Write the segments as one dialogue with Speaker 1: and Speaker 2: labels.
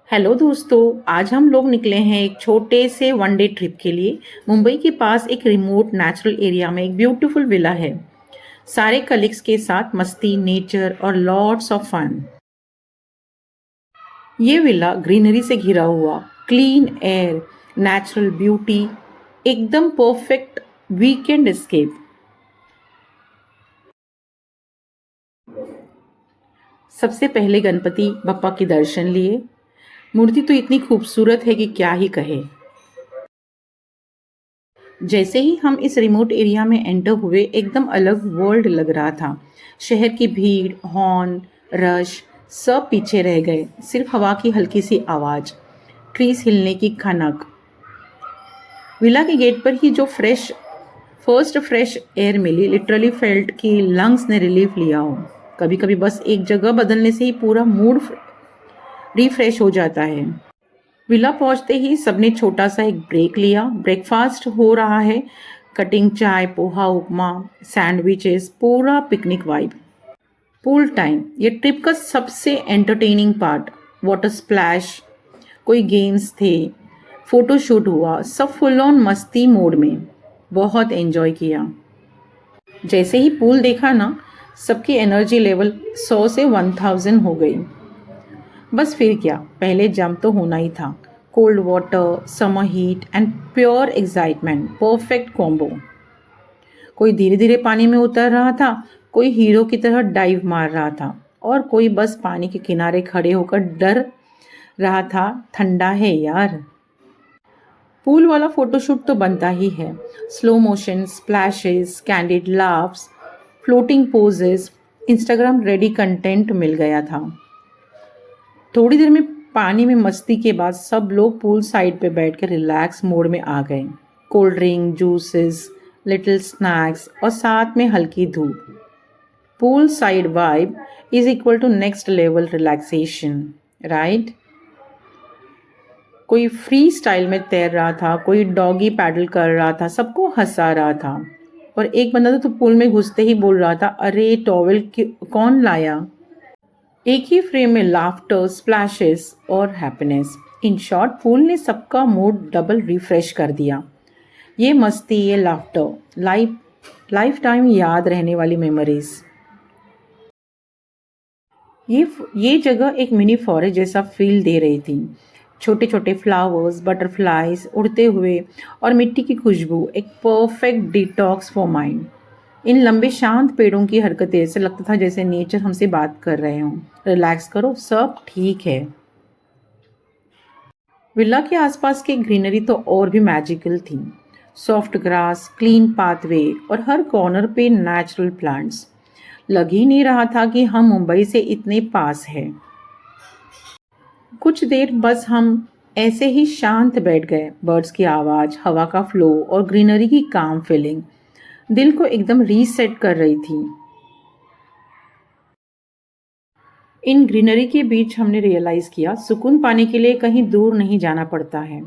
Speaker 1: Hello दोस्तों, आज हम लोग निकले हैं एक छोटे से वन डे ट्रिप के लिए। मुंबई के पास एक रिमोट नेचुरल एरिया में एक ब्यूटीफुल विला है। सारे कलीग्स के साथ मस्ती, नेचर और लॉट्स ऑफ फन। ये विला ग्रीनरी से घिरा हुआ, क्लीन एयर, नेचुरल ब्यूटी, एकदम परफेक्ट वीकेंड एस्केप। सबसे पहले गणपति बप्पा के दर्शन लिए। मूर्ति तो इतनी खूबसूरत है कि क्या ही कहे। जैसे ही हम इस रिमोट एरिया में एंटर हुए, एकदम अलग वर्ल्ड लग रहा था। शहर की भीड़, हॉर्न, रश सब पीछे रह गए। सिर्फ हवा की हल्की सी आवाज़, ट्रीज हिलने की खनक। विला के गेट पर ही जो फर्स्ट फ्रेश एयर मिली, लिटरली फेल्ट कि लंग्स ने रिलीफ लिया हो। कभी कभी बस एक जगह बदलने से ही पूरा मूड रिफ्रेश हो जाता है। विला पहुंचते ही सबने छोटा सा एक ब्रेक लिया। ब्रेकफास्ट हो रहा है, कटिंग चाय, पोहा, उपमा, सैंडविचेस, पूरा पिकनिक वाइब। पूल टाइम, ये ट्रिप का सबसे एंटरटेनिंग पार्ट। वाटर स्प्लैश, कोई गेम्स थे, फोटो शूट हुआ, सब फुल ऑन मस्ती मोड में। बहुत एंजॉय किया। जैसे ही पूल देखा ना, सबकी एनर्जी लेवल 100 से 1000 हो गई। बस फिर क्या, पहले जंप तो होना ही था। Cold water, summer heat and pure excitement, perfect combo. कोई धीरे धीरे पानी में उतर रहा था, कोई हीरो की तरह डाइव मार रहा था, और कोई बस पानी के किनारे खड़े होकर डर रहा था, ठंडा है यार। पूल वाला फोटोशूट तो बनता ही है। Slow motion, splashes, candid laughs, floating poses, Instagram ready content मिल गया था। थोड़ी देर में पानी में मस्ती के बाद सब लोग पूल साइड पे बैठकर रिलैक्स मोड में आ गए। Cold drink, juices, little snacks और साथ में हल्की धूप। Pool side vibe is equal to next level relaxation, right? कोई फ्री स्टाइल में तैर रहा था, कोई डॉगी पैडल कर रहा था, सबको हंसा रहा था। और एक बंदा तो पूल में घुसते ही बोल रहा था, अरे टॉवेल कौन लाया? एक ही फ्रेम में लाफ्टर, स्प्लैशेस और हैप्पीनेस। इन शॉर्ट, पूल ने सबका मूड डबल रिफ्रेश कर दिया। ये मस्ती, ये लाफ्टर, लाइफ टाइम याद रहने वाली मेमोरीज। ये जगह एक मिनी फॉरेस्ट जैसा फील दे रही थी। छोटे छोटे फ्लावर्स, बटरफ्लाइज उड़ते हुए और मिट्टी की खुशबू, एक परफेक्ट डिटॉक्स फॉर माइंड। इन लंबे शांत पेड़ों की हरकतें से लगता था जैसे नेचर हमसे बात कर रहे हों, रिलैक्स करो, सब ठीक है। विला के आसपास की ग्रीनरी तो और भी मैजिकल थी। सॉफ्ट ग्रास, क्लीन पाथवे और हर कॉर्नर पे नेचुरल प्लांट्स। लग ही नहीं रहा था कि हम मुंबई से इतने पास हैं। कुछ देर बस हम ऐसे ही शांत बैठ गए। बर्ड्स की आवाज़, हवा का फ्लो और ग्रीनरी की काम फीलिंग दिल को एकदम रीसेट कर रही थी। इन ग्रीनरी के बीच हमने रियलाइज़ किया, सुकून पाने के लिए कहीं दूर नहीं जाना पड़ता है।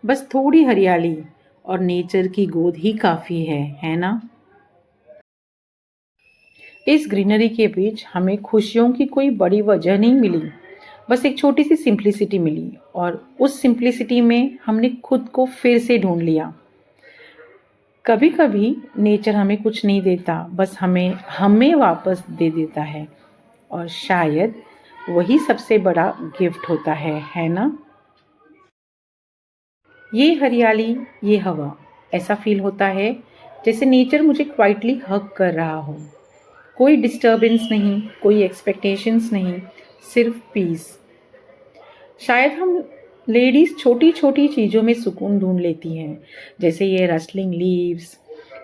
Speaker 1: बस थोड़ी हरियाली और नेचर की गोद ही काफ़ी है ना? इस ग्रीनरी के बीच हमें खुशियों की कोई बड़ी वजह नहीं मिली, बस एक छोटी सी सिंप्लिसिटी मिली, और उस सिंप्लिसिटी में हमने खुद को फिर से ढूंढ लिया। कभी कभी नेचर हमें कुछ नहीं देता, बस हमें हमें वापस दे देता है, और शायद वही सबसे बड़ा गिफ्ट होता है ना? ये हरियाली, ये हवा, ऐसा फील होता है जैसे नेचर मुझे क्वाइटली हग कर रहा हो। कोई डिस्टर्बेंस नहीं, कोई एक्सपेक्टेशंस नहीं, सिर्फ पीस। शायद हम लेडीज छोटी छोटी चीज़ों में सुकून ढूंढ लेती हैं, जैसे ये रस्लिंग लीव्स,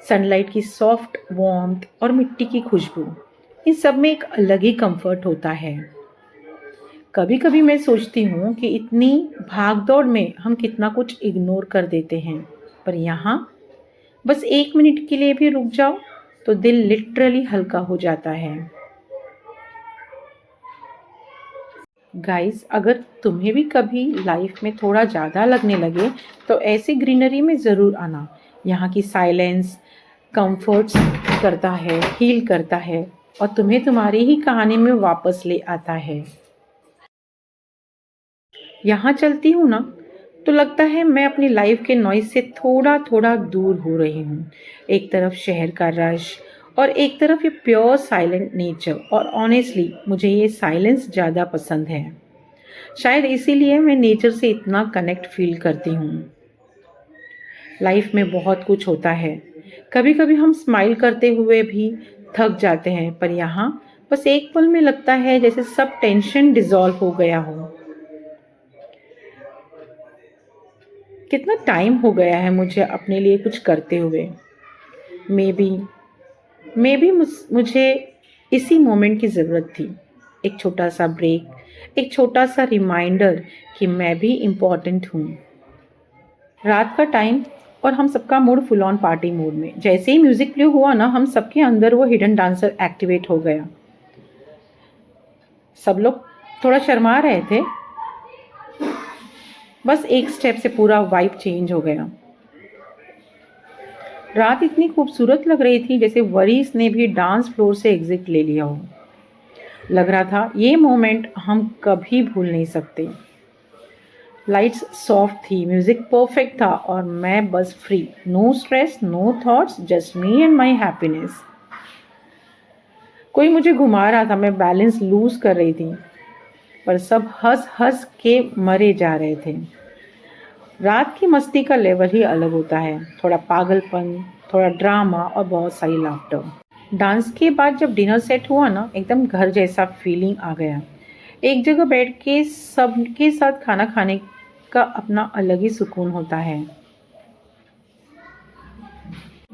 Speaker 1: सनलाइट की सॉफ्ट वार्मथ और मिट्टी की खुशबू। इन सब में एक अलग ही कंफर्ट होता है। कभी कभी मैं सोचती हूँ कि इतनी भागदौड़ में हम कितना कुछ इग्नोर कर देते हैं, पर यहाँ बस 1 मिनट के लिए भी रुक जाओ तो दिल लिटरली हल्का हो जाता है। गाइस, अगर तुम्हें भी कभी लाइफ में थोड़ा ज़्यादा लगने लगे तो ऐसी ग्रीनरी में ज़रूर आना। यहाँ की साइलेंस कंफर्ट्स करता है, हील करता है, और तुम्हें तुम्हारी ही कहानी में वापस ले आता है। यहाँ चलती हूँ ना तो लगता है मैं अपनी लाइफ के नॉइज़ से थोड़ा थोड़ा दूर हो रही हूँ। एक तरफ शहर का रश और एक तरफ ये प्योर साइलेंट नेचर, और ऑनेस्टली मुझे ये साइलेंस ज़्यादा पसंद है। शायद इसीलिए मैं नेचर से इतना कनेक्ट फील करती हूँ। लाइफ में बहुत कुछ होता है, कभी कभी हम स्माइल करते हुए भी थक जाते हैं, पर यहाँ बस एक पल में लगता है जैसे सब टेंशन डिजॉल्व हो गया हो। कितना टाइम हो गया है मुझे अपने लिए कुछ करते हुए। मे बी मे बी मुझे इसी मोमेंट की ज़रूरत थी। एक छोटा सा ब्रेक, एक छोटा सा रिमाइंडर कि मैं भी इम्पोर्टेंट हूँ। रात का टाइम और हम सबका mood full on party mood में। जैसे ही म्यूजिक प्ले हुआ ना, हम सबके अंदर वो हिडन डांसर एक्टिवेट हो गया। सब लोग थोड़ा शर्मा रहे थे, बस एक स्टेप से पूरा वाइब चेंज हो गया। रात इतनी खूबसूरत लग रही थी जैसे वरीस ने भी डांस फ्लोर से एग्जिट ले लिया हो। लग रहा था ये मोमेंट हम कभी भूल नहीं सकते। लाइट्स सॉफ्ट थी, म्यूजिक परफेक्ट था और मैं बस free. No stress, no thoughts, just me and my happiness. कोई मुझे घुमा रहा था, मैं बैलेंस लूज कर रही थी, पर सब हंस हंस के मरे जा रहे थे। रात की मस्ती का लेवल ही अलग होता है। थोड़ा पागलपन, थोड़ा ड्रामा और बहुत सारी लाफ्टर। डांस के बाद जब डिनर सेट हुआ ना, एकदम घर जैसा फीलिंग आ गया। एक जगह बैठ के सबके साथ खाना खाने का अपना अलग ही सुकून होता है।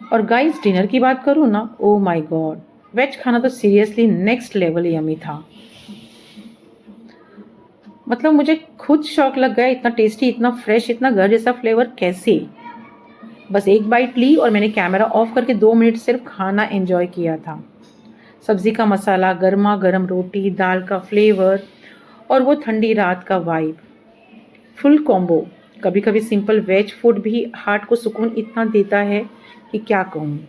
Speaker 1: और गाइस, डिनर की बात करूँ ना, ओ माय गॉड, वेज खाना तो सीरियसली नेक्स्ट लेवल यमी था। मतलब मुझे खुद शौक लग गया, इतना टेस्टी, इतना फ्रेश, इतना घर जैसा फ्लेवर कैसे। बस एक बाइट ली और मैंने कैमरा ऑफ करके 2 मिनट सिर्फ खाना एंजॉय किया था। सब्जी का मसाला, गर्मा गर्म रोटी, दाल का फ्लेवर और वो ठंडी रात का वाइब, फुल कॉम्बो। कभी कभी सिंपल वेज फूड भी हार्ट को सुकून इतना देता है कि क्या कहूँ।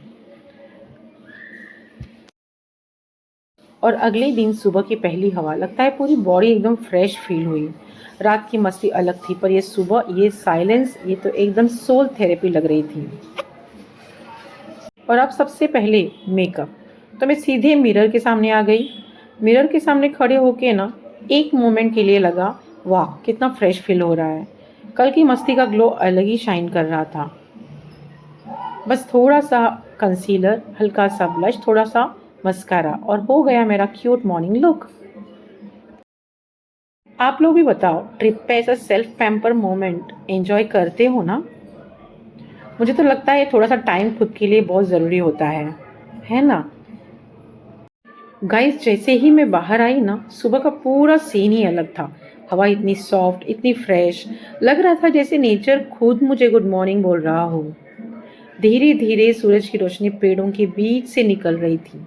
Speaker 1: और अगले दिन सुबह की पहली हवा, लगता है पूरी बॉडी एकदम फ्रेश फील हुई। रात की मस्ती अलग थी, पर ये सुबह, ये साइलेंस, ये तो एकदम सोल थेरेपी लग रही थी। और अब सबसे पहले मेकअप, तो मैं सीधे मिरर के सामने आ गई। मिरर के सामने खड़े होके ना एक मोमेंट के लिए लगा, वाह कितना फ्रेश फील हो रहा है। कल की मस्ती का ग्लो अलग ही शाइन कर रहा था। बस थोड़ा सा कंसीलर, हल्का सा ब्लश, थोड़ा सा मस्कारा और हो गया मेरा क्यूट मॉर्निंग लुक। आप लोग भी बताओ, ट्रिप पे ऐसा सेल्फ पैम्पर मोमेंट एंजॉय करते हो ना? मुझे तो लगता है थोड़ा सा टाइम खुद के लिए बहुत ज़रूरी होता है ना? गाइस, जैसे ही मैं बाहर आई ना, सुबह का पूरा सीन ही अलग था। हवा इतनी सॉफ्ट, इतनी फ्रेश, लग रहा था जैसे नेचर खुद मुझे गुड मॉर्निंग बोल रहा हो। धीरे धीरे सूरज की रोशनी पेड़ों के बीच से निकल रही थी।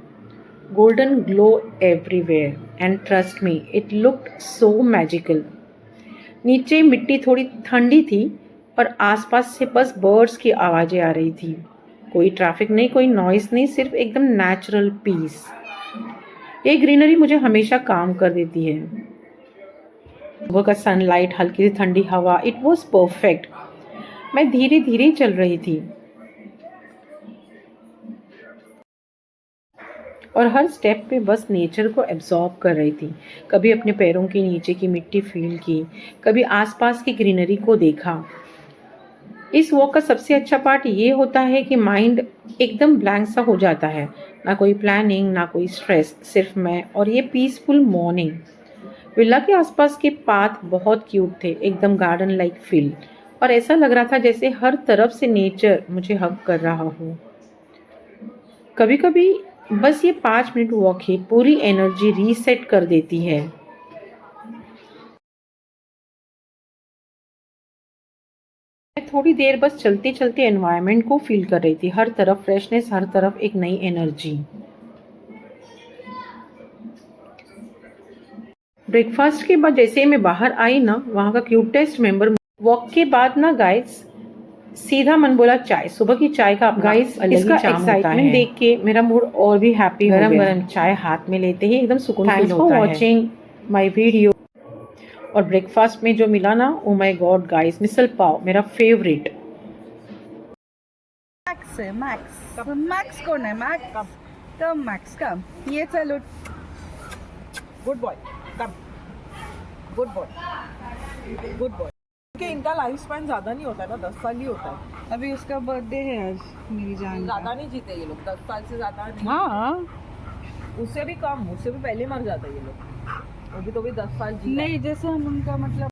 Speaker 1: Golden glow everywhere, and trust me, it looked so magical. नीचे मिट्टी थोड़ी ठंडी थी और आसपास से बस बर्ड्स की आवाज़ें आ रही थी। कोई ट्रैफिक नहीं, कोई नॉइस नहीं, सिर्फ एकदम नेचुरल पीस। ये ग्रीनरी मुझे हमेशा काम कर देती है। सुबह का सनलाइट, हल्की सी ठंडी हवा, इट वॉज परफेक्ट। मैं धीरे धीरे चल रही थी और हर स्टेप पे बस नेचर को एब्जॉर्ब कर रही थी। कभी अपने पैरों के नीचे की मिट्टी फील की, कभी आसपास की ग्रीनरी को देखा। इस वॉक का सबसे अच्छा पार्ट ये होता है कि माइंड एकदम ब्लैंक सा हो जाता है। ना कोई प्लानिंग, ना कोई स्ट्रेस, सिर्फ मैं और ये पीसफुल मॉर्निंग। विला के आसपास के पाथ बहुत क्यूट थे, एकदम गार्डन लाइक फील, और ऐसा लग रहा था जैसे हर तरफ से नेचर मुझे हग कर रहा हो। कभी कभी बस ये 5 मिनट वॉक ही पूरी एनर्जी रीसेट कर देती है। मैं थोड़ी देर बस चलते चलते एनवायरनमेंट को फील कर रही थी। हर तरफ फ्रेशनेस, हर तरफ एक नई एनर्जी। ब्रेकफास्ट के बाद जैसे ही मैं बाहर आई ना, वहाँ का क्यूटेस्ट मेंबर। वॉक के बाद ना गाइस, सीधा मन बोला चाय। सुबह की चाय का गाइस अलग ही चार्म होता है। एक्साइटमेंट देख के मेरा मूड और भी हैप्पी हो गया। गरम गरम चाय हाथ में लेते ही एकदम सुकून फील होता है। Thanks for watching my video. और ब्रेकफास्ट में जो मिला ना, oh my god guys, misal pav मेरा फेवरेट।
Speaker 2: मैक्स है, मैक्स। मैक्स कौन है? मैक्स कम, मैक्स कम, ये चलो।
Speaker 3: Good boy, come. Good boy, good boy. क्योंकि इनका लाइफ स्पैन ज़्यादा नहीं होता है ना, 10 साल ही होता है।
Speaker 2: अभी उसका बर्थडे है आज, मेरी जान का।
Speaker 3: ज़्यादा नहीं जीते ये लोग, 10 साल से ज़्यादा नहीं।
Speaker 2: हाँ,
Speaker 3: उससे भी कम, उससे भी पहले मर जाते ये लोग। वो भी तो भी 10 साल जी
Speaker 2: नहीं जैसे हम उनका मतलब